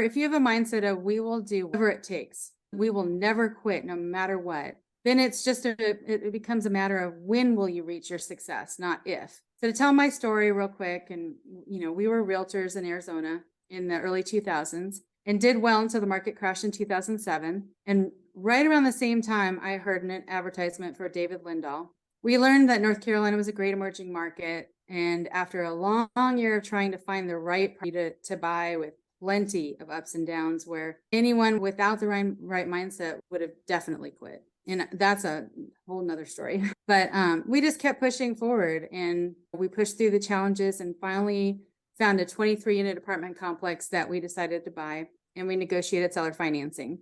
If you have a mindset of we will do whatever it takes, we will never quit no matter what, then it's just it becomes a matter of when will you reach your success, not if. So to tell my story real quick, and we were realtors in Arizona in the early 2000s and did well until the market crashed in 2007. And right around the same time, I heard an advertisement for David Lindahl. We learned that North Carolina was a great emerging market. And after a long year of trying to find the right property to buy with plenty of ups and downs, where anyone without the right mindset would have definitely quit. And that's a whole nother story. But we just kept pushing forward, and we pushed through the challenges and finally found a 23-unit apartment complex that we decided to buy, and we negotiated seller financing.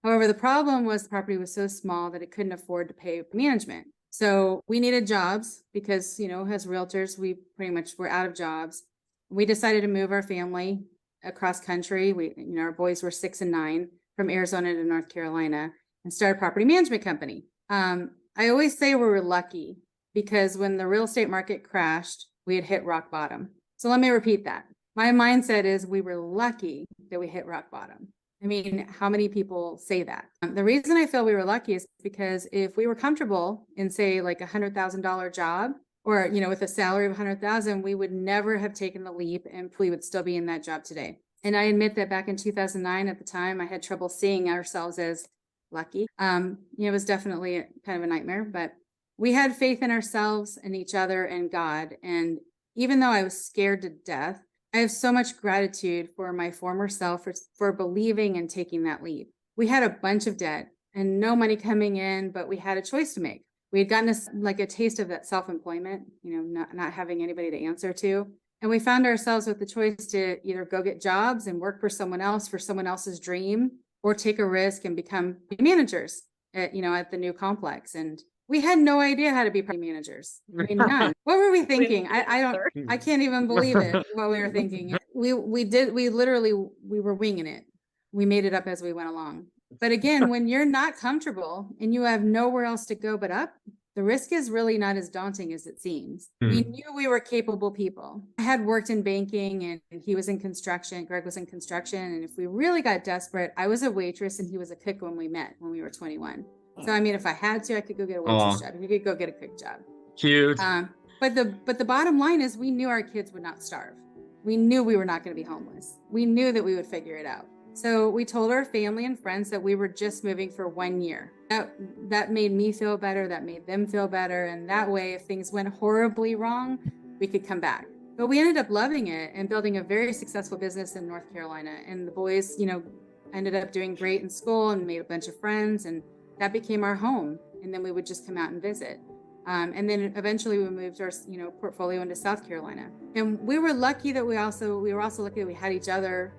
However, the problem was the property was so small that it couldn't afford to pay management. So we needed jobs because, as realtors, we pretty much were out of jobs. We decided to move our family across country. Our boys were 6 and 9, from Arizona to North Carolina, and start a property management company. I always say we were lucky because when the real estate market crashed, we had hit rock bottom. So let me repeat that. My mindset is we were lucky that we hit rock bottom. I mean, how many people say that? The reason I feel we were lucky is because if we were comfortable in, say, like $100,000 job, or, with a salary of $100,000, we would never have taken the leap, and we would still be in that job today. And I admit that back in 2009, at the time, I had trouble seeing ourselves as lucky. It was definitely kind of a nightmare, but we had faith in ourselves and each other and God. And even though I was scared to death, I have so much gratitude for my former self for believing and taking that leap. We had a bunch of debt and no money coming in, but we had a choice to make. We had gotten a taste of that self-employment, not having anybody to answer to. And we found ourselves with the choice to either go get jobs and work for someone else's dream, or take a risk and become managers at the new complex. And we had no idea how to be property managers. I mean, none. What were we thinking? I can't even believe it, what we were thinking. We were winging it. We made it up as we went along. But again, when you're not comfortable and you have nowhere else to go but up, the risk is really not as daunting as it seems. We knew we were capable people. I had worked in banking and he was in construction. Greg was in construction. And if we really got desperate, I was a waitress and he was a cook when we met, when we were 21. So, I mean, if I had to, I could go get a waitress job. He could go get a cook job. Cute. But the bottom line is we knew our kids would not starve. We knew we were not going to be homeless. We knew that we would figure it out. So we told our family and friends that we were just moving for 1 year. That made me feel better. That made them feel better. And that way, if things went horribly wrong, we could come back. But we ended up loving it and building a very successful business in North Carolina. And the boys, ended up doing great in school and made a bunch of friends. And that became our home. And then we would just come out and visit. And then eventually we moved our, portfolio into South Carolina. And we were lucky that we were also lucky that we had each other,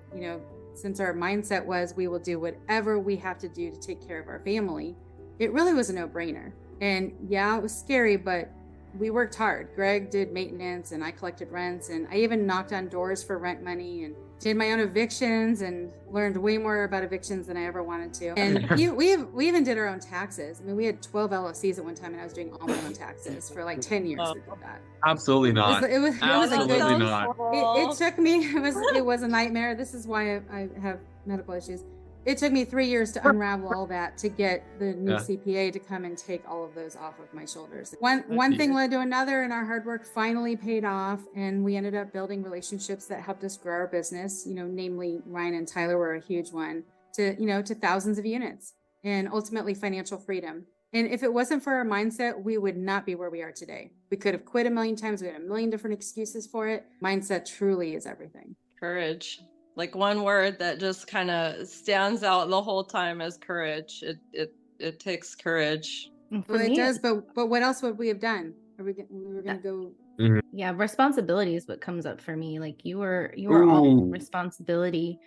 since our mindset was we will do whatever we have to do to take care of our family. It really was a no-brainer. And yeah, it was scary, but we worked hard. Greg did maintenance and I collected rents, and I even knocked on doors for rent money and did my own evictions and learned way more about evictions than I ever wanted to. And we even did our own taxes. I mean, we had 12 LLCs at one time and I was doing all my own taxes for like 10 years. We did that. Absolutely not. It was Absolutely a good, not. It took me, it was a nightmare. This is why I have medical issues. It took me 3 years to unravel all that to get the new CPA to come and take all of those off of my shoulders. One thing led to another, and our hard work finally paid off, and we ended up building relationships that helped us grow our business. Namely Ryan and Tyler were a huge one, to thousands of units, and ultimately financial freedom. And if it wasn't for our mindset, we would not be where we are today. We could have quit a million times. We had a million different excuses for it. Mindset truly is everything. Courage. Like one word that just kind of stands out the whole time is courage. It takes courage. Well, it does, but what else would we have done? We were going to go. Yeah, responsibility is what comes up for me. Like you were all responsibility.